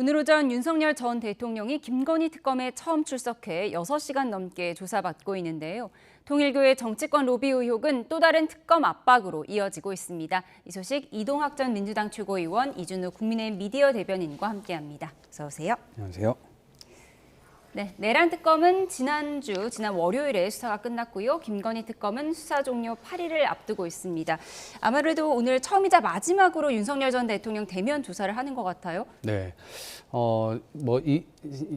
오늘 오전 윤석열 전 대통령이 김건희 특검에 처음 출석해 6시간 넘게 조사받고 있는데요. 통일교의 정치권 로비 의혹은 또 다른 특검 압박으로 이어지고 있습니다. 이 소식 이동학 전 민주당 최고위원, 이준우 국민의힘 미디어 대변인과 함께합니다. 어서 오세요. 안녕하세요. 네, 내란 특검은 지난 월요일에 수사가 끝났고요. 김건희 특검은 수사 종료 8일을 앞두고 있습니다. 아무래도 오늘 처음이자 마지막으로 윤석열 전 대통령 대면 조사를 하는 것 같아요. 네.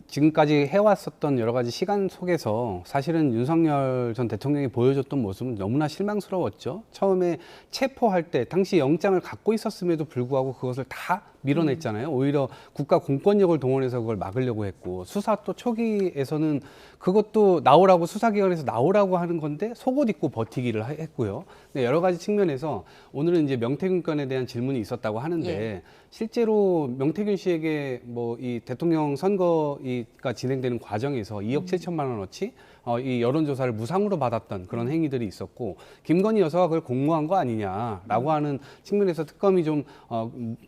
지금까지 해왔었던 여러 가지 시간 속에서 사실은 윤석열 전 대통령이 보여줬던 모습은 너무나 실망스러웠죠. 처음에 체포할 때 당시 영장을 갖고 있었음에도 불구하고 그것을 다 밀어냈잖아요. 오히려 국가 공권력을 동원해서 그걸 막으려고 했고, 수사 또 초기에서는 그것도 나오라고, 수사기관에서 나오라고 하는 건데 속옷 입고 버티기를 했고요. 네, 여러 가지 측면에서 오늘은 이제 명태균 건에 대한 질문이 있었다고 하는데, 실제로 명태균 씨에게 이 대통령 선거가 진행되는 과정에서 2억 7천만 원어치 이 여론조사를 무상으로 받았던 그런 행위들이 있었고, 김건희 여사가 그걸 공모한 거 아니냐라고 하는 측면에서 특검이 좀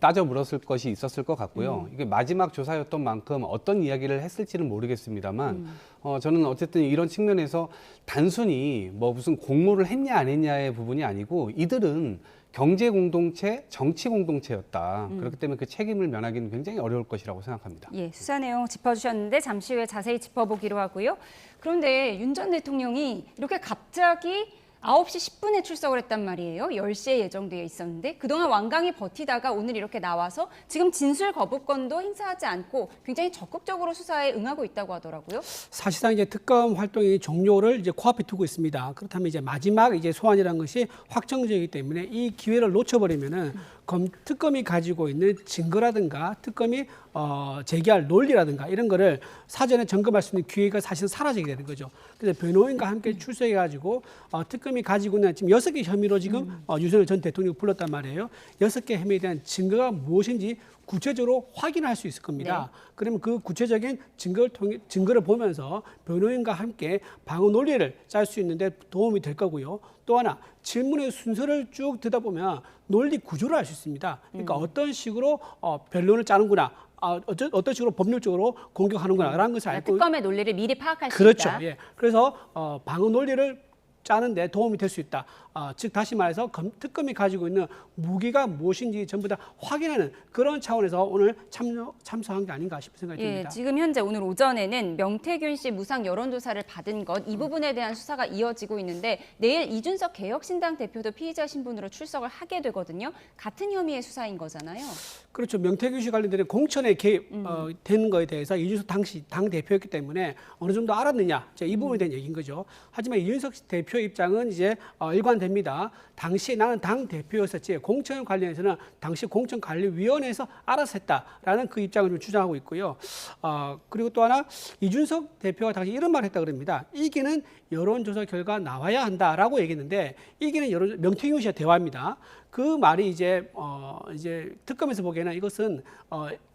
따져 물었을 것이 있었을 것 같고요. 이게 마지막 조사였던 만큼 어떤 이야기를 했을지는 모르겠습니다만, 저는 어쨌든 이런 측면에서 단순히 무슨 공모를 했냐 안 했냐의 부분이 아니고, 이들은 경제 공동체, 정치 공동체였다. 그렇기 때문에 그 책임을 면하기는 굉장히 어려울 것이라고 생각합니다. 예, 수사 내용 짚어주셨는데 잠시 후에 자세히 짚어보기로 하고요. 그런데 윤 전 대통령이 이렇게 갑자기 9시 10분에 출석을 했단 말이에요. 10시에 예정되어 있었는데 그동안 완강히 버티다가 오늘 이렇게 나와서 지금 진술 거부권도 행사하지 않고 굉장히 적극적으로 수사에 응하고 있다고 하더라고요. 사실상 이제 특검 활동이 종료를 이제 코앞에 두고 있습니다. 그렇다면 이제 마지막 이제 소환이라는 것이 확정적이기 때문에 이 기회를 놓쳐버리면은 특검이 가지고 있는 증거라든가 특검이 제기할 논리라든가 이런 거를 사전에 점검할 수 있는 기회가 사실은 사라지게 되는 거죠. 그래서 변호인과 함께 출석해가지고 특검이 가지고 있는 지금 6개 혐의로 지금 윤석열 전 대통령을 불렀단 말이에요. 6개 혐의에 대한 증거가 무엇인지 구체적으로 확인할 수 있을 겁니다. 네. 그러면 그 구체적인 증거를 보면서 변호인과 함께 방어 논리를 짤 수 있는데 도움이 될 거고요. 또 하나 질문의 순서를 쭉 듣다 보면 논리 구조를 알 수 있습니다. 그러니까 어떤 식으로 변론을 짜는구나. 어떤 식으로 법률적으로 공격하는구나라는 것을 알고 특검의 논리를 미리 파악할 수 그렇죠. 있다. 예. 그래서 방어 논리를 짜는데 도움이 될 수 있다. 즉 다시 말해서 특검이 가지고 있는 무기가 무엇인지 전부 다 확인하는 그런 차원에서 오늘 참석한 게 아닌가 싶은 생각이 듭니다. 지금 현재 오늘 오전에는 명태균 씨 무상 여론조사를 받은 것, 이 부분에 대한 수사가 이어지고 있는데 내일 이준석 개혁신당 대표도 피의자 신분으로 출석을 하게 되거든요. 같은 혐의의 수사인 거잖아요. 그렇죠. 명태균 씨 관련된 공천에 개입된 거에 대해서 이준석 당시 당 대표였기 때문에 어느 정도 알았느냐, 이 부분에 대한 얘기인 거죠. 하지만 이준석 대표 입장은 이제 일관됩니다. 당시 나는 당 대표였었지 공천 관련해서는 당시 공천관리위원회에서 알아서 했다라는 그 입장을 좀 주장하고 있고요. 그리고 또 하나 이준석 대표가 당시 이런 말을 했다 그럽니다. 이기는 여론조사 결과 나와야 한다라고 얘기했는데 이기는 명태균 씨와 대화입니다. 그 말이 이제 특검에서 보기에는 이것은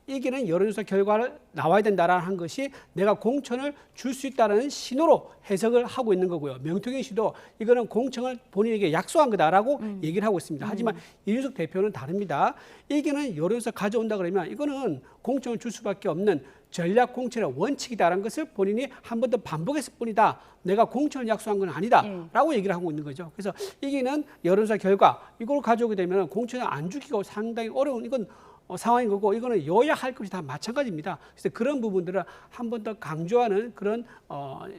이기는 여론조사 결과를 나와야 된다라는 것이 내가 공천을 줄 수 있다는 신호로 해석을 하고 있는 거고요. 명태균 씨도 이거는 공천을 본인에게 약속한 거다라고 얘기를 하고 있습니다. 하지만 이준석 대표는 다릅니다. 이기는 여론조사 가져온다 그러면 이거는 공천을 줄 수밖에 없는 전략 공천의 원칙이다라는 것을 본인이 한 번 더 반복했을 뿐이다. 내가 공천을 약속한 건 아니다라고 얘기를 하고 있는 거죠. 그래서 이기는 여론조사 결과 이걸 가져오게 되면 공천을 안 주기가 상당히 어려운 이건 상황인 거고 이거는 여야 할 것이 다 마찬가지입니다. 그래서 그런 부분들을 한 번 더 강조하는 그런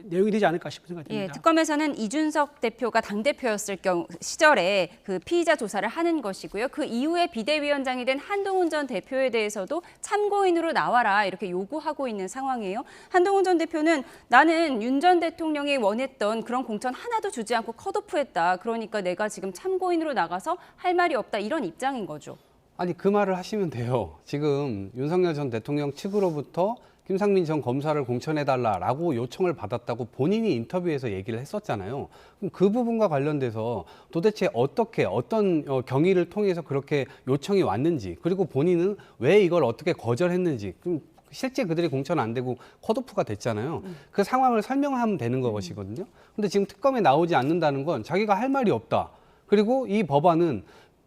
내용이 되지 않을까 싶은 생각이 듭니다. 특검에서는 이준석 대표가 당대표였을 시절에 그 피의자 조사를 하는 것이고요. 그 이후에 비대위원장이 된 한동훈 전 대표에 대해서도 참고인으로 나와라 이렇게 요구하고 있는 상황이에요. 한동훈 전 대표는 나는 윤 전 대통령이 원했던 그런 공천 하나도 주지 않고 컷오프했다. 그러니까 내가 지금 참고인으로 나가서 할 말이 없다 이런 입장인 거죠. 아니, 그 말을 하시면 돼요. 지금 윤석열 전 대통령 측으로부터 김상민 전 검사를 공천해달라라고 요청을 받았다고 본인이 인터뷰에서 얘기를 했었잖아요. 그럼 그 부분과 관련돼서 도대체 어떤 경위를 통해서 그렇게 요청이 왔는지, 그리고 본인은 왜 이걸 어떻게 거절했는지, 그럼 실제 그들이 공천 안 되고 컷오프가 됐잖아요. 그 상황을 설명하면 되는 것이거든요. 근데 지금 특검에 나오지 않는다는 건 자기가 할 말이 없다. 그리고 이 법안은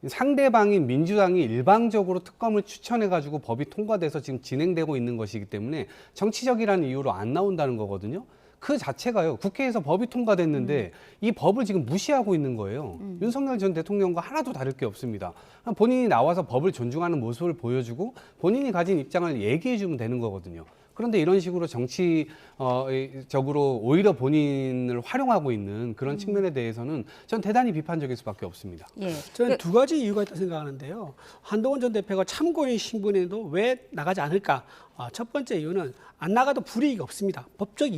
상대방인 민주당이 일방적으로 특검을 추천해가지고 법이 통과돼서 지금 진행되고 있는 것이기 때문에 정치적이라는 이유로 안 나온다는 거거든요. 그 자체가요. 국회에서 법이 통과됐는데 이 법을 지금 무시하고 있는 거예요. 윤석열 전 대통령과 하나도 다를 게 없습니다. 본인이 나와서 법을 존중하는 모습을 보여주고 본인이 가진 입장을 얘기해 주면 되는 거거든요. 그런데 이런 식으로 정치적으로 오히려 본인을 활용하고 있는 그런 측면에 대해서는 전 대단히 비판적일 수밖에 없습니다. 예. 저는 두 가지 이유가 있다고 생각하는데요. 한동훈 전 대표가 참고인 신분에도 왜 나가지 않을까? 첫 번째 이유는 안 나가도 불이익이 없습니다. 법적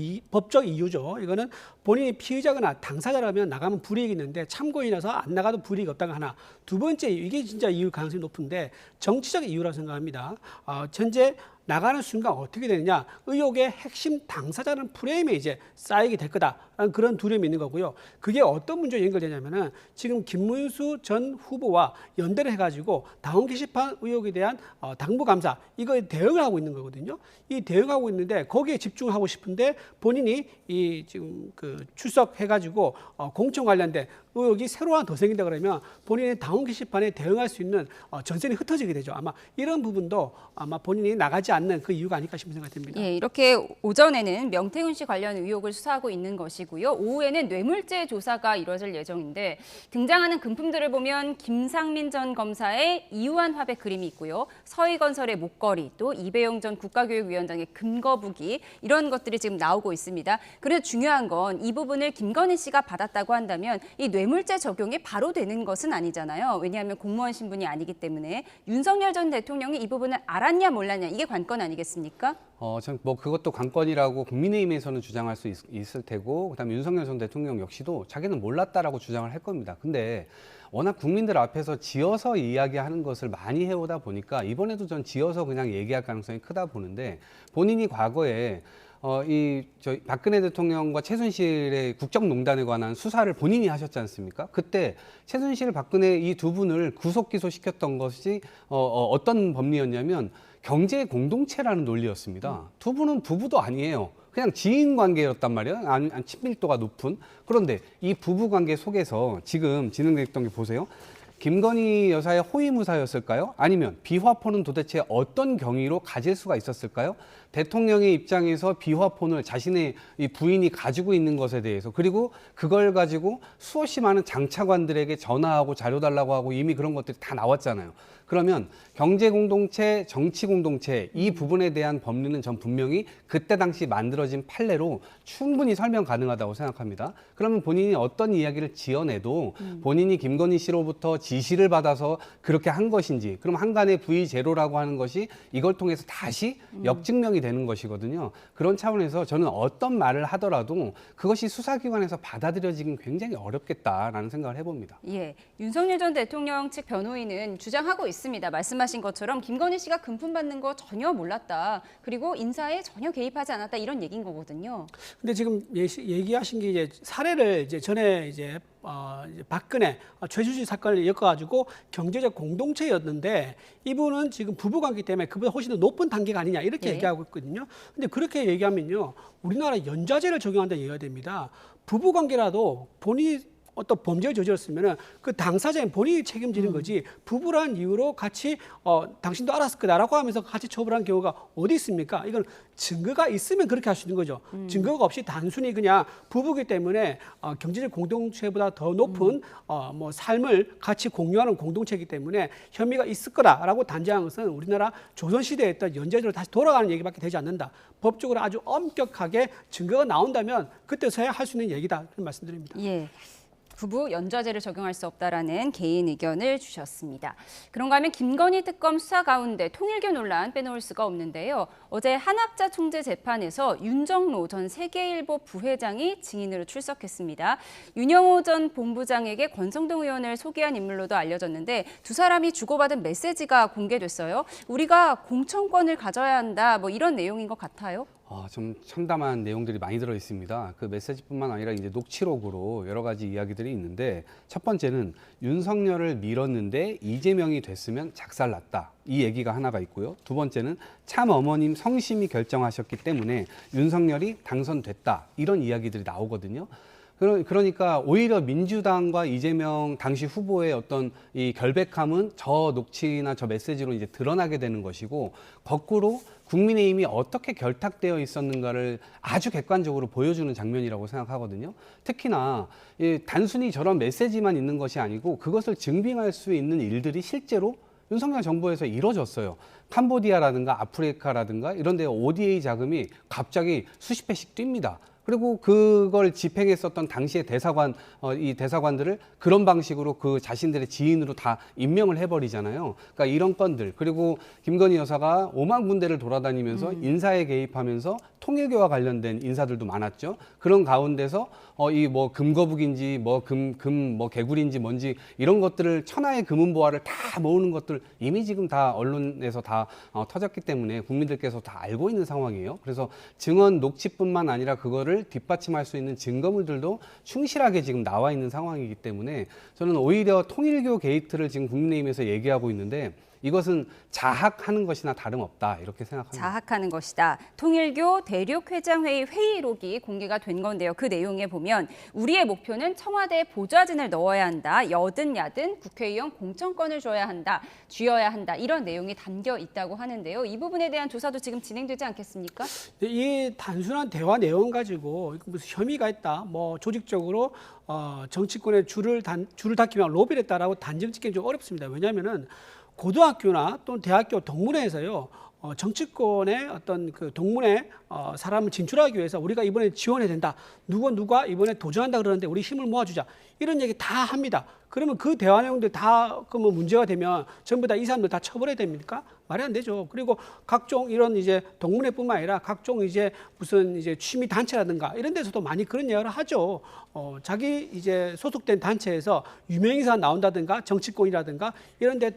이유죠. 이거는 본인이 피의자거나 당사자라면 나가면 불이익이 있는데 참고인이라서 안 나가도 불이익이 없다는 하나. 두 번째 이유, 이게 진짜 이유 가능성이 높은데 정치적 이유라고 생각합니다. 현재 나가는 순간 어떻게 되느냐, 의혹의 핵심 당사자는 프레임에 이제 쌓이게 될 거다라는 그런 두려움이 있는 거고요. 그게 어떤 문제와 연결되냐면은 지금 김문수 전 후보와 연대를 해가지고 당원 게시판 의혹에 대한 당부감사 이거에 대응을 하고 있는 거거든요. 이 대응하고 있는데 거기에 집중하고 싶은데 본인이 이 지금 그 출석해가지고 공천 관련된 의혹이 새로 하나 더 생긴다 그러면 본인의 당원 게시판에 대응할 수 있는 전선이 흩어지게 되죠. 아마 이런 부분도 아마 본인이 나가지 않는 그 이유가 아닐까 싶은 생각이 듭니다. 예, 이렇게 오전에는 명태균 씨 관련 의혹을 수사하고 있는 것이고요. 오후에는 뇌물죄 조사가 이루어질 예정인데 등장하는 금품들을 보면 김상민 전 검사의 이유한 화백 그림이 있고요. 서희건설의 목걸이, 또 이배용 전 국가교육위원장의 금거북이 이런 것들이 지금 나오고 있습니다. 그래서 중요한 건 이 부분을 김건희 씨가 받았다고 한다면 이 뇌물죄 적용이 바로 되는 것은 아니잖아요. 왜냐하면 공무원 신분이 아니기 때문에 윤석열 전 대통령이 이 부분을 알았냐 몰랐냐 이게 관건 아니겠습니까? 전 뭐 그것도 관건이라고 국민의힘에서는 주장할 수 있을 테고, 그다음에 윤석열 전 대통령 역시도 자기는 몰랐다라고 주장을 할 겁니다. 근데 워낙 국민들 앞에서 지어서 이야기하는 것을 많이 해오다 보니까 이번에도 전 지어서 그냥 얘기할 가능성이 크다 보는데, 본인이 과거에 저희 박근혜 대통령과 최순실의 국정농단에 관한 수사를 본인이 하셨지 않습니까? 그때 최순실, 박근혜 이 두 분을 구속 기소시켰던 것이 어떤 법리였냐면 경제 공동체라는 논리였습니다. 두 분은 부부도 아니에요. 그냥 지인 관계였단 말이에요. 친밀도가 높은. 그런데 이 부부 관계 속에서 지금 진행됐던 게 보세요. 김건희 여사의 호위무사였을까요? 아니면 비화폰은 도대체 어떤 경위로 가질 수가 있었을까요? 대통령의 입장에서 비화폰을 자신의 이 부인이 가지고 있는 것에 대해서, 그리고 그걸 가지고 수없이 많은 장차관들에게 전화하고 자료 달라고 하고 이미 그런 것들이 다 나왔잖아요. 그러면 경제공동체, 정치공동체 이 부분에 대한 법리는 전 분명히 그때 당시 만들어진 판례로 충분히 설명 가능하다고 생각합니다. 그러면 본인이 어떤 이야기를 지어내도 본인이 김건희 씨로부터 지시를 받아서 그렇게 한 것인지, 그럼 한간의 V0라고 하는 것이 이걸 통해서 다시 역증명이 되는 것이거든요. 그런 차원에서 저는 어떤 말을 하더라도 그것이 수사기관에서 받아들여지긴 굉장히 어렵겠다라는 생각을 해봅니다. 예, 윤석열 전 대통령 측 변호인은 주장하고 있습니다. 말씀하신 것처럼 김건희 씨가 금품 받는 거 전혀 몰랐다. 그리고 인사에 전혀 개입하지 않았다. 이런 얘기인 거거든요. 근데 지금 얘기하신 게 이제 사례를 이제 전에 이제 박근혜 최순실 사건을 엮어가지고 경제적 공동체였는데 이분은 지금 부부관계 때문에 그보다 훨씬 더 높은 단계가 아니냐 이렇게 네. 얘기하고 있거든요. 근데 그렇게 얘기하면요, 우리나라 연좌제를 적용한다는 얘기가 됩니다. 부부관계라도 본인이 어떤 범죄를 저질렀으면은 그 당사자인 본인이 책임지는 거지, 부부란 이유로 같이 당신도 알았을 거다라고 하면서 같이 처벌한 경우가 어디 있습니까? 이건 증거가 있으면 그렇게 할 수 있는 거죠. 증거가 없이 단순히 그냥 부부기 때문에 경제적 공동체보다 더 높은 뭐 삶을 같이 공유하는 공동체이기 때문에 혐의가 있을 거다라고 단정한 것은 우리나라 조선시대에 있던 연좌제로 다시 돌아가는 얘기밖에 되지 않는다. 법적으로 아주 엄격하게 증거가 나온다면 그때서야 할 수 있는 얘기다. 그런 말씀드립니다. 예. 부부 연좌제를 적용할 수 없다라는 개인 의견을 주셨습니다. 그런가 하면 김건희 특검 수사 가운데 통일교 논란 빼놓을 수가 없는데요. 어제 한학자 총재 재판에서 윤정로 전 세계일보 부회장이 증인으로 출석했습니다. 윤영호 전 본부장에게 권성동 의원을 소개한 인물로도 알려졌는데 두 사람이 주고받은 메시지가 공개됐어요. 우리가 공천권을 가져야 한다, 뭐 이런 내용인 것 같아요. 좀 참담한 내용들이 많이 들어 있습니다. 그 메시지뿐만 아니라 이제 녹취록으로 여러 가지 이야기들이 있는데, 첫 번째는 윤석열을 밀었는데 이재명이 됐으면 작살났다. 이 얘기가 하나가 있고요. 두 번째는 참 어머님 성심이 결정하셨기 때문에 윤석열이 당선됐다. 이런 이야기들이 나오거든요. 그러니까 오히려 민주당과 이재명 당시 후보의 어떤 이 결백함은 저 녹취나 저 메시지로 이제 드러나게 되는 것이고, 거꾸로 국민의힘이 어떻게 결탁되어 있었는가를 아주 객관적으로 보여주는 장면이라고 생각하거든요. 특히나 단순히 저런 메시지만 있는 것이 아니고 그것을 증빙할 수 있는 일들이 실제로 윤석열 정부에서 이뤄졌어요. 캄보디아라든가 아프리카라든가 이런 데 ODA 자금이 갑자기 수십 배씩 뜁니다. 그리고 그걸 집행했었던 당시의 대사관, 이 대사관들을 그런 방식으로 그 자신들의 지인으로 다 임명을 해버리잖아요. 그러니까 이런 건들, 그리고 김건희 여사가 5만 군데를 돌아다니면서 인사에 개입하면서 통일교와 관련된 인사들도 많았죠. 그런 가운데서 이 뭐 금거북인지 뭐 뭐 개구리인지 뭔지 이런 것들을 천하의 금은보화를 다 모으는 것들 이미 지금 다 언론에서 다 터졌기 때문에 국민들께서 다 알고 있는 상황이에요. 그래서 증언 녹취뿐만 아니라 그거를 뒷받침할 수 있는 증거물들도 충실하게 지금 나와 있는 상황이기 때문에 저는 오히려 통일교 게이트를 지금 국민의힘에서 얘기하고 있는데 이것은 자학하는 것이나 다름없다 이렇게 생각합니다. 자학하는 것이다. 통일교 대륙회장회의 회의록이 공개가 된 건데요. 그 내용에 보면 우리의 목표는 청와대에 보좌진을 넣어야 한다. 여든 야든 국회의원 공천권을 줘야 한다. 쥐어야 한다. 이런 내용이 담겨 있다고 하는데요. 이 부분에 대한 조사도 지금 진행되지 않겠습니까? 이 단순한 대화 내용 가지고 무슨 혐의가 있다, 뭐 조직적으로 정치권의 줄을 닫기 위한 로비를 했다라고 단정 짓기는 좀 어렵습니다. 왜냐하면은 고등학교나 또는 대학교 동문회에서요, 정치권의 어떤 그 동문회 사람을 진출하기 위해서 우리가 이번에 지원해야 된다. 누가 이번에 도전한다 그러는데 우리 힘을 모아주자. 이런 얘기 다 합니다. 그러면 그 대화 내용들 다 그러면 문제가 되면 전부 다 이 사람들 다 처벌해야 됩니까? 말이 안 되죠. 그리고 각종 이런 이제 동문회뿐만 아니라 각종 이제 무슨 이제 취미 단체라든가 이런 데서도 많이 그런 이야기를 하죠. 자기 이제 소속된 단체에서 유명인사 나온다든가 정치권이라든가 이런 데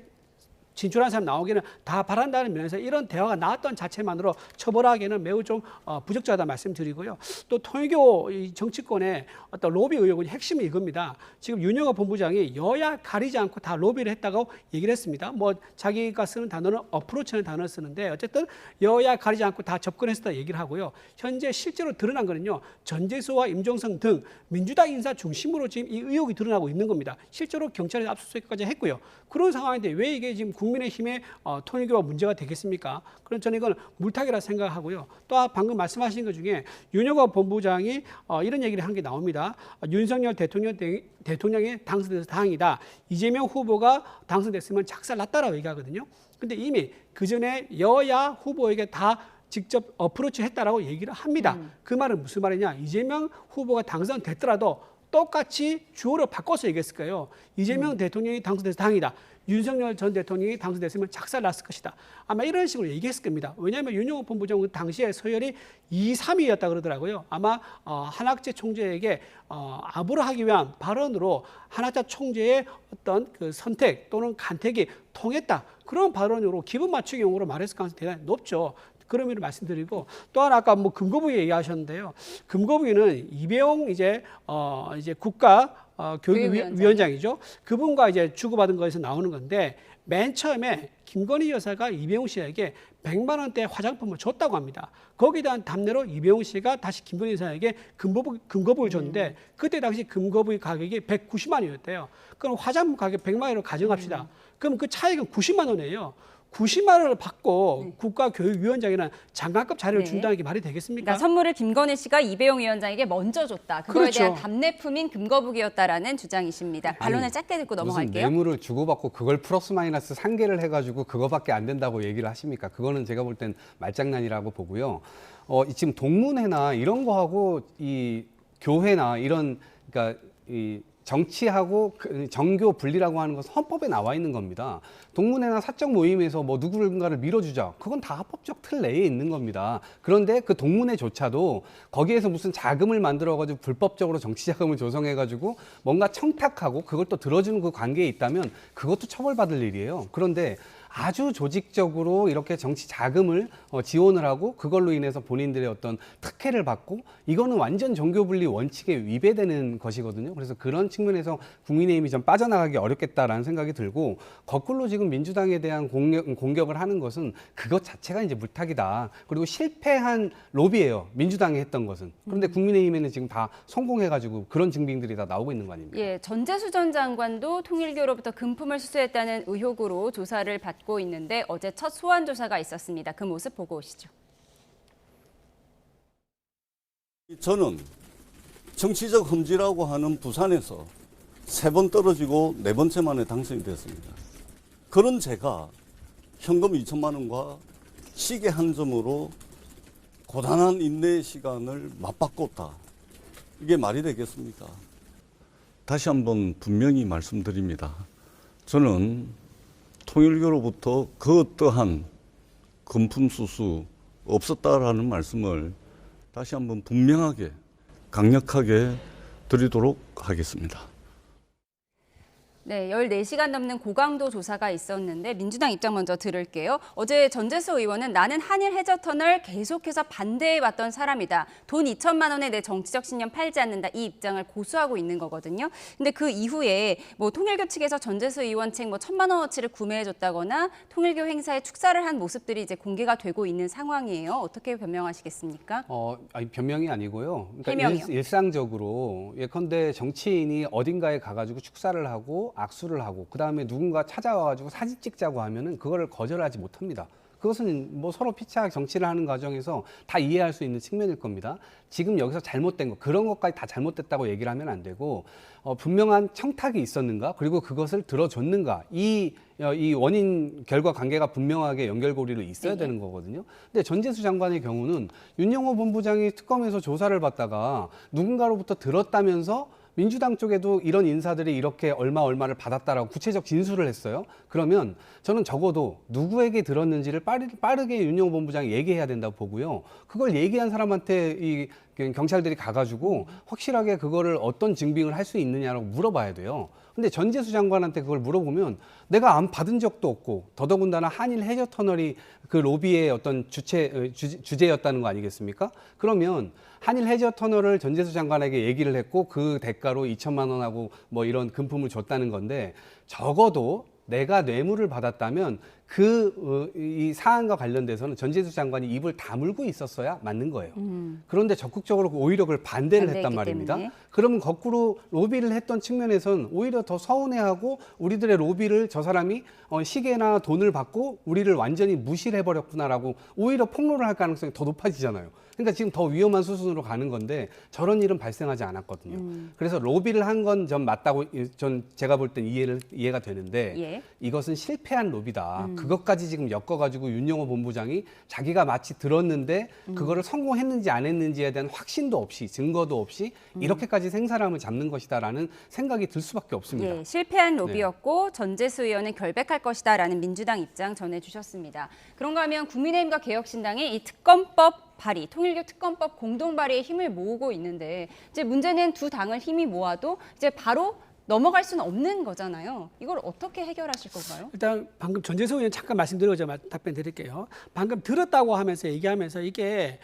진출한 사람 나오기는 다 바란다는 면에서 이런 대화가 나왔던 자체만으로 처벌하기에는 매우 좀 부적절하다 말씀드리고요. 또 통일교 이 정치권의 어떤 로비 의혹은 핵심이 이겁니다. 지금 윤영호 본부장이 여야 가리지 않고 다 로비를 했다고 얘기를 했습니다. 뭐 자기가 쓰는 단어는 어프로치라는 단어를 쓰는데 어쨌든 여야 가리지 않고 다 접근했다 얘기를 하고요. 현재 실제로 드러난 거는요. 전재수와 임종성 등 민주당 인사 중심으로 지금 이 의혹이 드러나고 있는 겁니다. 실제로 경찰에 압수수색까지 했고요. 그런 상황인데 왜 이게 지금 국민의힘의 통일교가 문제가 되겠습니까? 그럼 저는 이건 물타기라 생각하고요. 또 방금 말씀하신 것 중에 윤영호 본부장이 이런 얘기를 한 게 나옵니다. 윤석열 대통령이 당선돼서 다행이다. 이재명 후보가 당선됐으면 작살났다라고 얘기하거든요. 근데 이미 그 전에 여야 후보에게 다 직접 어프로치 했다라고 얘기를 합니다. 그 말은 무슨 말이냐? 이재명 후보가 당선됐더라도 똑같이 주어를 바꿔서 얘기했을 거예요. 이재명 대통령이 당선돼서 다행이다. 윤석열 전 대통령이 당선됐으면 작살났을 것이다. 아마 이런 식으로 얘기했을 겁니다. 왜냐하면 윤영호 본부장은 당시에 서열이 2, 3위였다 그러더라고요. 아마 한학재 총재에게 아부를 하기 위한 발언으로 한학재 총재의 어떤 그 선택 또는 간택이 통했다. 그런 발언으로 기분 맞추기용으로 말했을 가능성이 대단히 높죠. 그런 의미를 말씀드리고 또 하나 아까 뭐 금거북이 얘기하셨는데요. 금거북이는 이배용 이제 국가 교육위원장이죠. 그분과 이제 주고받은 거에서 나오는 건데 맨 처음에 김건희 여사가 이배용 씨에게 100만 원대 화장품을 줬다고 합니다. 거기에 대한 답례로 이배용 씨가 다시 김건희 여사에게 금거북을 줬는데 그때 당시 금거북이 가격이 190만 원이었대요. 그럼 화장품 가격 100만 원으로 가정합시다. 그럼 그 차익은 90만 원이에요. 90만 원을 받고 국가교육위원장이나 장관급 자리를 준다는 게 말이 되겠습니까? 그러니까 선물을 김건희 씨가 이배용 위원장에게 먼저 줬다. 그거에 그렇죠. 대한 답례품인 금거북이었다라는 주장이십니다. 반론을 짧게 듣고 넘어갈게요. 무슨 뇌물을 주고받고 그걸 플러스 마이너스 상계를 해가지고 그거밖에 안 된다고 얘기를 하십니까? 그거는 제가 볼 땐 말장난이라고 보고요. 지금 동문회나 이런 거하고 이 교회나 이런 그러니까 이 정치하고 정교 분리라고 하는 것은 헌법에 나와 있는 겁니다. 동문회나 사적 모임에서 뭐 누군가를 밀어주자. 그건 다 합법적 틀 내에 있는 겁니다. 그런데 그 동문회조차도 거기에서 무슨 자금을 만들어가지고 불법적으로 정치자금을 조성해가지고 뭔가 청탁하고 그걸 또 들어주는 그 관계에 있다면 그것도 처벌받을 일이에요. 그런데 아주 조직적으로 이렇게 정치 자금을 지원을 하고 그걸로 인해서 본인들의 어떤 특혜를 받고 이거는 완전 종교 분리 원칙에 위배되는 것이거든요. 그래서 그런 측면에서 국민의힘이 좀 빠져나가기 어렵겠다라는 생각이 들고 거꾸로 지금 민주당에 대한 공격을 하는 것은 그것 자체가 이제 물타기다. 그리고 실패한 로비예요. 민주당이 했던 것은. 그런데 국민의힘에는 지금 다 성공해가지고 그런 증빙들이 다 나오고 있는 거 아닙니까? 예, 전재수 전 장관도 통일교로부터 금품을 수수했다는 의혹으로 조사를 받고 있는데 어제 첫 소환 조사가 있었습니다. 그 모습 보고 오시죠. 저는 정치적 험지라고 하는 부산에서 3번 떨어지고 4번째 만에 당선이 됐습니다. 그런 제가 현금 2천만 원과 시계 한 점으로 고단한 인내의 시간을 맞바꿨다. 이게 말이 되겠습니까? 다시 한번 분명히 말씀드립니다. 저는 통일교로부터 그 어떠한 금품 수수 없었다라는 말씀을 다시 한번 분명하게 강력하게 드리도록 하겠습니다. 네, 14시간 넘는 고강도 조사가 있었는데 민주당 입장 먼저 들을게요. 어제 전재수 의원은 나는 한일 해저터널 계속해서 반대해왔던 사람이다. 돈 2천만 원에 내 정치적 신념 팔지 않는다. 이 입장을 고수하고 있는 거거든요. 근데 그 이후에 뭐 통일교 측에서 전재수 의원 책 뭐 1,000만 원어치를 구매해줬다거나 통일교 행사에 축사를 한 모습들이 이제 공개가 되고 있는 상황이에요. 어떻게 변명하시겠습니까? 아니, 변명이 아니고요. 그러니까 해명이요. 일상적으로 예컨대 정치인이 어딘가에 가가지고 축사를 하고 악수를 하고 그 다음에 누군가 찾아와가지고 사진 찍자고 하면은 그거를 거절하지 못합니다. 그것은 뭐 서로 피차하게 정치를 하는 과정에서 다 이해할 수 있는 측면일 겁니다. 지금 여기서 잘못된 거 그런 것까지 다 잘못됐다고 얘기를 하면 안 되고 분명한 청탁이 있었는가 그리고 그것을 들어줬는가 이 원인 결과 관계가 분명하게 연결고리로 있어야 되는 거거든요. 근데 전재수 장관의 경우는 윤영호 본부장이 특검에서 조사를 받다가 누군가로부터 들었다면서 민주당 쪽에도 이런 인사들이 이렇게 얼마를 받았다라고 구체적 진술을 했어요. 그러면 저는 적어도 누구에게 들었는지를 빠르게 윤영호 본부장이 얘기해야 된다고 보고요. 그걸 얘기한 사람한테 이 경찰들이 가가지고 확실하게 그거를 어떤 증빙을 할 수 있느냐라고 물어봐야 돼요. 근데 전재수 장관한테 그걸 물어보면 내가 안 받은 적도 없고 더더군다나 한일 해저터널이 그 로비의 어떤 주제였다는 거 아니겠습니까? 그러면 한일 해저터널을 전재수 장관에게 얘기를 했고 그 대가로 2천만 원하고 뭐 이런 금품을 줬다는 건데 적어도 내가 뇌물을 받았다면 이 사안과 관련돼서는 전재수 장관이 입을 다물고 있었어야 맞는 거예요. 그런데 적극적으로 오히려 그걸 반대를 했단 말입니다. 때문에. 그러면 거꾸로 로비를 했던 측면에서는 오히려 더 서운해하고 우리들의 로비를 저 사람이 시계나 돈을 받고 우리를 완전히 무시를 해버렸구나라고 오히려 폭로를 할 가능성이 더 높아지잖아요. 그러니까 지금 더 위험한 수순으로 가는 건데 저런 일은 발생하지 않았거든요. 그래서 로비를 한 건 전 맞다고 제가 볼 땐 이해가 되는데 예. 이것은 실패한 로비다. 그것까지 지금 엮어가지고 윤영호 본부장이 자기가 마치 들었는데 그거를 성공했는지 안 했는지에 대한 확신도 없이 증거도 없이 이렇게까지 생사람을 잡는 것이다라는 생각이 들 수밖에 없습니다. 예, 실패한 로비였고 전재수 의원은 결백할 것이다라는 민주당 입장 전해주셨습니다. 그런가 하면 국민의힘과 개혁신당이 이 특검법 발의, 통일교 특검법 공동 발의에 힘을 모으고 있는데 이제 문제는 두 당을 힘이 모아도 이제 바로 넘어갈 수는 없는 거잖아요. 이걸 어떻게 해결하실 건가요? 일단 방금 전재수 의원 잠깐 말씀드리고 답변 드릴게요. 방금 들었다고 하면서 얘기하면서 이게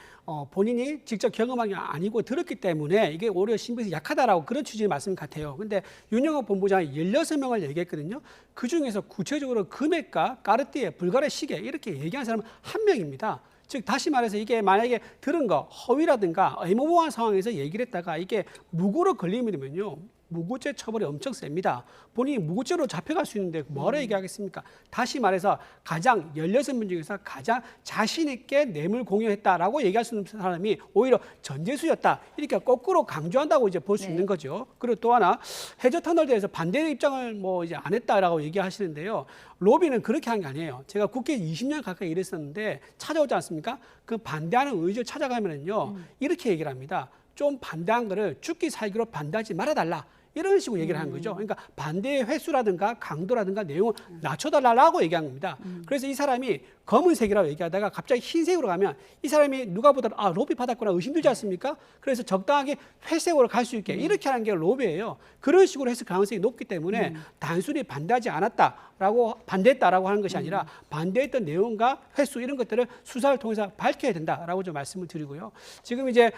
본인이 직접 경험한 게 아니고 들었기 때문에 이게 오히려 신빙성이 약하다라고 그런 취지의 말씀 같아요. 근데 윤영호 본부장이 16명을 얘기했거든요. 그중에서 구체적으로 금액과 까르띠에, 불가리아 시계 이렇게 얘기한 사람은 한 명입니다. 즉 다시 말해서 이게 만약에 들은 거 허위라든가 애매모호한 상황에서 얘기를 했다가 이게 무고로 걸리면요. 무고죄 처벌이 엄청 셉니다. 본인이 무고죄로 잡혀갈 수 있는데 뭐라 얘기하겠습니까? 다시 말해서 가장 16명 중에서 가장 자신 있게 뇌물 공유했다라고 얘기할 수 있는 사람이 오히려 전재수였다. 이렇게 거꾸로 강조한다고 이제 볼 수 있는 거죠. 그리고 또 하나 해저터널에 대해서 반대 입장을 뭐 이제 안 했다라고 얘기하시는데요. 로비는 그렇게 한 게 아니에요. 제가 국회에 20년 가까이 일했었는데 찾아오지 않습니까? 그 반대하는 의지를 찾아가면은요. 이렇게 얘기를 합니다. 좀 반대한 거를 죽기 살기로 반대하지 말아달라. 이런 식으로 얘기를 한 거죠. 그러니까 반대의 횟수라든가 강도라든가 내용을 낮춰달라고 얘기한 겁니다. 그래서 이 사람이 검은색이라고 얘기하다가 갑자기 흰색으로 가면 이 사람이 누가 보더라도 로비 받았구나 의심들지 않습니까? 그래서 적당하게 회색으로 갈 수 있게 이렇게 하는 게 로비예요. 그런 식으로 했을 가능성이 높기 때문에 단순히 반대하지 않았다. 라고 반대했다라고 하는 것이 아니라 반대했던 내용과 횟수 이런 것들을 수사를 통해서 밝혀야 된다라고 좀 말씀을 드리고요. 지금 이제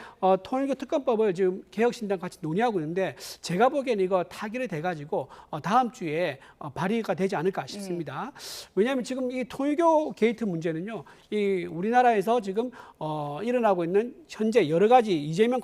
통일교 특검법을 지금 개혁신당 같이 논의하고 있는데 제가 보기에는 이거 타결이 돼가지고 다음 주에 발의가 되지 않을까 싶습니다. 왜냐하면 지금 이 통일교 게이트 문제는요, 이 우리나라에서 지금 일어나고 있는 현재 여러 가지 이재명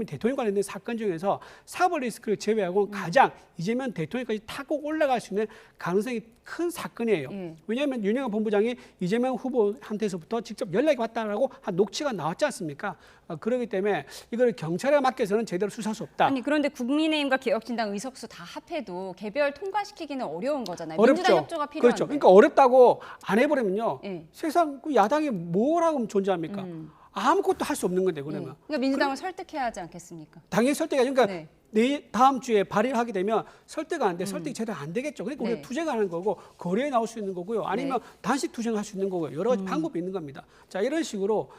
대통령 관련된 사건 중에서 사법 리스크를 제외하고 가장 이재명 대통령까지 타고 올라갈 수 있는 가능성이 큰 사건이에요. 왜냐하면 윤영환 본부장이 이재명 후보한테서부터 직접 연락이 왔다라고 한 녹취가 나왔지 않습니까? 그렇기 때문에 이걸 경찰에 맡겨서는 제대로 수사할 수 없다. 아니 그런데 국민의힘과 개혁신당 의석수 다 합해도 개별 통과시키기는 어려운 거잖아요. 어렵죠. 민주당 협조가 필요한데. 그렇죠. 그러니까 어렵다고 안 해버리면요. 예. 세상 그 야당이 뭐라고 존재합니까? 아무것도 할 수 없는 건데 그러면. 그러니까 민주당을 설득해야 하지 않겠습니까? 당연히 설득이 그러니까 네. 내일 다음 주에 발의를 하게 되면 설득 안 돼. 설득이 제대로 안 되겠죠. 그러니까 네. 우리가 투쟁하는 거고 거리에 나올 수 있는 거고요. 아니면 단식 투쟁할 수 있는 거고요. 여러 가지 방법이 있는 겁니다. 자, 이런 식으로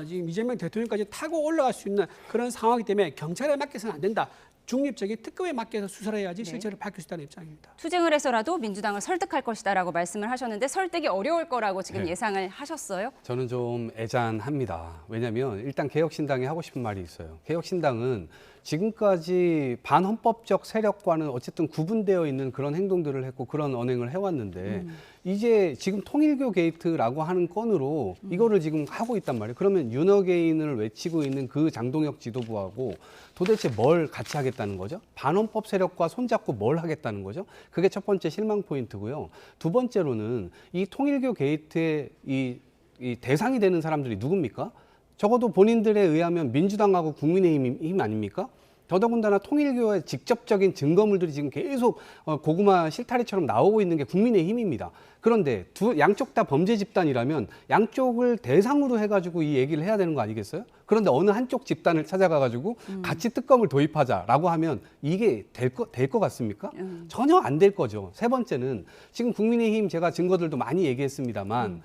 지금 이재명 대통령까지 타고 올라갈 수 있는 그런 상황이기 때문에 경찰에 맡겨서는 안 된다. 중립적인 특검에 맡겨서 수사를 해야지 실체를 밝힐 수 있다는 입장입니다. 투쟁을 해서라도 민주당을 설득할 것이다라고 말씀을 하셨는데 설득이 어려울 거라고 지금 네. 예상을 하셨어요? 저는 좀 애잔합니다. 왜냐하면 일단 개혁신당이 하고 싶은 말이 있어요. 개혁신당은 지금까지 반헌법적 세력과는 어쨌든 구분되어 있는 그런 행동들을 했고 그런 언행을 해왔는데 이제 지금 통일교 게이트라고 하는 건으로 이거를 지금 하고 있단 말이에요. 그러면 윤어게인을 외치고 있는 그 장동혁 지도부하고 도대체 뭘 같이 하겠다는 거죠? 반헌법 세력과 손잡고 뭘 하겠다는 거죠? 그게 첫 번째 실망 포인트고요. 두 번째로는 이 통일교 게이트의 이 대상이 되는 사람들이 누굽니까? 적어도 본인들에 의하면 민주당하고 국민의힘 아닙니까? 더더군다나 통일교의 직접적인 증거물들이 지금 계속 고구마 실타래처럼 나오고 있는 게 국민의힘입니다. 그런데 양쪽 다 범죄 집단이라면 양쪽을 대상으로 해가지고 이 얘기를 해야 되는 거 아니겠어요? 그런데 어느 한쪽 집단을 찾아가가지고 같이 특검을 도입하자라고 하면 이게 될 것 같습니까? 전혀 안 될 거죠. 세 번째는 지금 국민의힘 제가 증거들도 많이 얘기했습니다만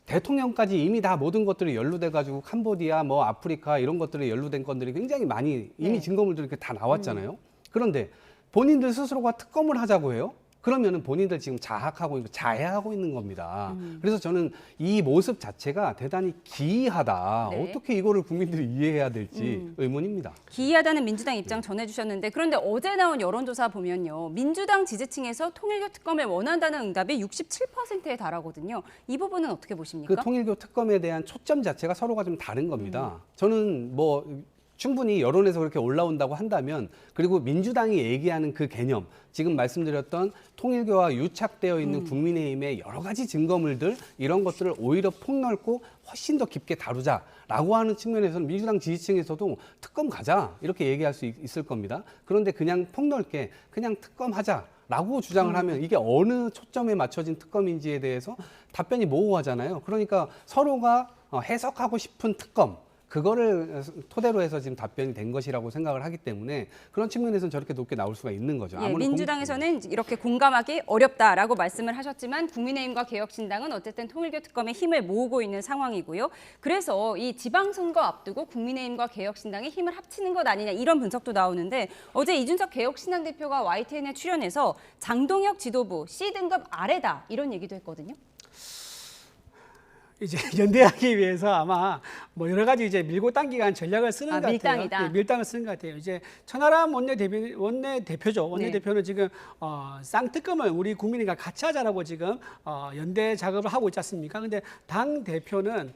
대통령까지 이미 다 모든 것들이 연루돼가지고 캄보디아, 뭐 아프리카 이런 것들이 연루된 건들이 굉장히 많이 이미 증거물들이 이렇게 다 나왔잖아요. 그런데 본인들 스스로가 특검을 하자고 해요. 그러면은 본인들 지금 자해하고 있는 겁니다. 그래서 저는 이 모습 자체가 대단히 기이하다. 네. 어떻게 이거를 국민들이 이해해야 될지 의문입니다. 기이하다는 민주당 입장 전해주셨는데 그런데 어제 나온 여론조사 보면요. 민주당 지지층에서 통일교 특검을 원한다는 응답이 67%에 달하거든요. 이 부분은 어떻게 보십니까? 그 통일교 특검에 대한 초점 자체가 서로가 좀 다른 겁니다. 저는 뭐 충분히 여론에서 그렇게 올라온다고 한다면 그리고 민주당이 얘기하는 그 개념 지금 말씀드렸던 통일교와 유착되어 있는 국민의힘의 여러 가지 증거물들 이런 것들을 오히려 폭넓고 훨씬 더 깊게 다루자라고 하는 측면에서는 민주당 지지층에서도 특검 가자 이렇게 얘기할 수 있을 겁니다. 그런데 그냥 폭넓게 그냥 특검하자 라고 주장을 하면 이게 어느 초점에 맞춰진 특검인지에 대해서 답변이 모호하잖아요. 그러니까 서로가 해석하고 싶은 특검 그거를 토대로 해서 지금 답변이 된 것이라고 생각을 하기 때문에 그런 측면에서는 저렇게 높게 나올 수가 있는 거죠. 예, 민주당에서는 이렇게 공감하기 어렵다라고 말씀을 하셨지만 국민의힘과 개혁신당은 어쨌든 통일교 특검에 힘을 모으고 있는 상황이고요. 그래서 이 지방선거 앞두고 국민의힘과 개혁신당이 힘을 합치는 것 아니냐 이런 분석도 나오는데 어제 이준석 개혁신당 대표가 YTN에 출연해서 장동혁 지도부 C등급 아래다 이런 얘기도 했거든요. 이제 연대하기 위해서 아마 뭐 여러 가지 이제 밀고 당기간 전략을 쓰는 것 같아요. 밀당이다. 네, 밀당을 쓰는 것 같아요. 이제 천하람 원내대표죠. 원내대표는 지금 쌍특검을 우리 국민이가 같이 하자라고 지금 연대 작업을 하고 있지 않습니까? 근데 당 대표는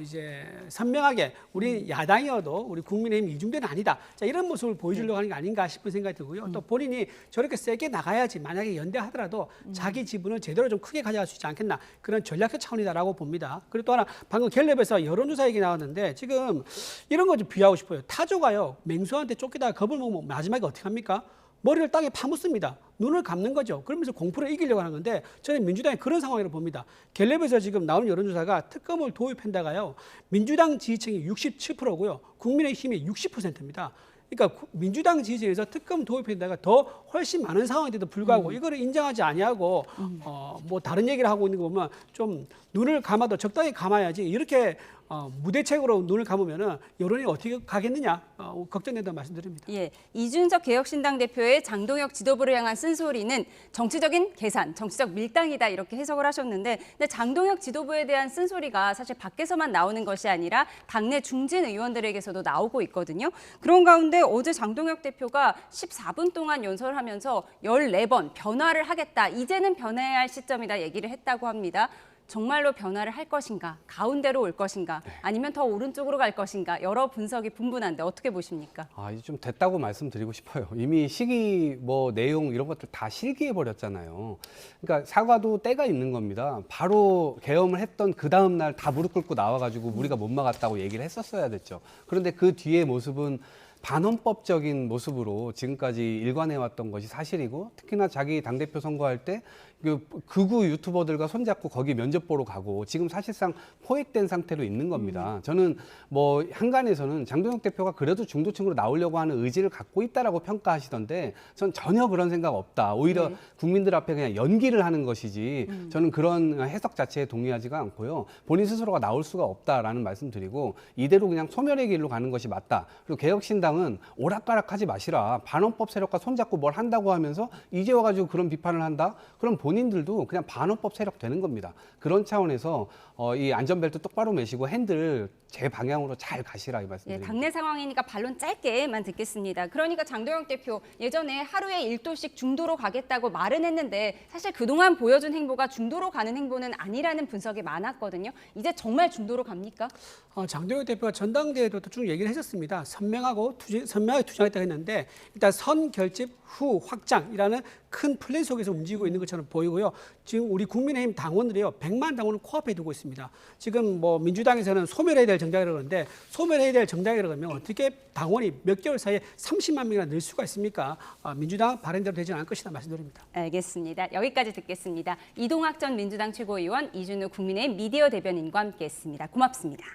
이제 선명하게 우리 야당이어도 우리 국민의힘 이중대는 아니다. 자, 이런 모습을 보여주려고 하는 게 아닌가 싶은 생각이 들고요. 또 본인이 저렇게 세게 나가야지 만약에 연대하더라도 자기 지분을 제대로 좀 크게 가져갈 수 있지 않겠나 그런 전략적 차원이다라고 봅니다. 그리고 또 하나 방금 갤럽에서 여론조사 얘기 나왔는데 지금 이런 거 좀 비하하고 싶어요. 타조가요 맹수한테 쫓기다가 겁을 먹으면 마지막에 어떻게 합니까? 머리를 땅에 파묻습니다. 눈을 감는 거죠. 그러면서 공포를 이기려고 하는 건데 저는 민주당이 그런 상황이라고 봅니다. 갤럽에서 지금 나온 여론조사가 특검을 도입한다가요. 민주당 지지층이 67%고요. 국민의힘이 60%입니다. 그러니까 민주당 지지층에서 특검 도입한다가 더 훨씬 많은 상황인데도 불구하고 이거를 인정하지 아니하고 뭐 다른 얘기를 하고 있는 거 보면 좀 눈을 감아도 적당히 감아야지 이렇게 무대책으로 눈을 감으면은 여론이 어떻게 가겠느냐 걱정된다고 말씀드립니다. 예, 이준석 개혁신당 대표의 장동혁 지도부를 향한 쓴소리는 정치적인 계산, 정치적 밀당이다 이렇게 해석을 하셨는데, 근데 장동혁 지도부에 대한 쓴소리가 사실 밖에서만 나오는 것이 아니라 당내 중진 의원들에게서도 나오고 있거든요. 그런 가운데 어제 장동혁 대표가 14분 동안 연설하면서 14번 변화를 하겠다, 이제는 변해야 할 시점이다 얘기를 했다고 합니다. 정말로 변화를 할 것인가, 가운데로 올 것인가, 아니면 더 오른쪽으로 갈 것인가, 여러 분석이 분분한데 어떻게 보십니까? 이제 좀 됐다고 말씀드리고 싶어요. 이미 시기, 내용 이런 것들 다 실기해 버렸잖아요. 그러니까 사과도 때가 있는 겁니다. 바로 계엄을 했던 그 다음 날 다 무릎 꿇고 나와가지고 우리가 못 막았다고 얘기를 했었어야 됐죠. 그런데 그 뒤에 모습은 반헌법적인 모습으로 지금까지 일관해왔던 것이 사실이고, 특히나 자기 당대표 선거할 때 극우 유튜버들과 손잡고 거기 면접 보러 가고 지금 사실상 포획된 상태로 있는 겁니다. 저는 한간에서는 장동혁 대표가 그래도 중도층으로 나오려고 하는 의지를 갖고 있다라고 평가하시던데, 전 전혀 그런 생각 없다. 오히려 국민들 앞에 그냥 연기를 하는 것이지 저는 그런 해석 자체에 동의하지가 않고요. 본인 스스로가 나올 수가 없다라는 말씀드리고, 이대로 그냥 소멸의 길로 가는 것이 맞다. 그리고 개혁신당은 오락가락하지 마시라. 반헌법 세력과 손잡고 뭘 한다고 하면서 이제 와가지고 그런 비판을 한다? 그럼 본인들도 그냥 반헌법 세력 되는 겁니다. 그런 차원에서 이 안전벨트 똑바로 매시고 핸들 제 방향으로 잘 가시라 이 말씀드립니다. 당내 상황이니까 반론 짧게만 듣겠습니다. 그러니까 장동혁 대표 예전에 하루에 1도씩 중도로 가겠다고 말은 했는데 사실 그동안 보여준 행보가 중도로 가는 행보는 아니라는 분석이 많았거든요. 이제 정말 중도로 갑니까? 장동혁 대표가 전당대회도 쭉 얘기를 했었습니다. 선명하게 투쟁하겠다고 했는데, 일단 선 결집 후 확장이라는 큰 플랜 속에서 움직이고 있는 것처럼 보이고요. 지금 우리 국민의힘 당원들이요, 100만 당원을 코앞에 두고 있습니다. 지금 민주당에서는 소멸해야 될 정당이라고 하는데, 소멸해야 될 정당이라고 하면 어떻게 당원이 몇 개월 사이에 30만 명이나 늘 수가 있습니까? 민주당 바람대로 되지는 않을 것이다 말씀드립니다. 알겠습니다. 여기까지 듣겠습니다. 이동학 전 민주당 최고위원, 이준우 국민의힘 미디어 대변인과 함께했습니다. 고맙습니다.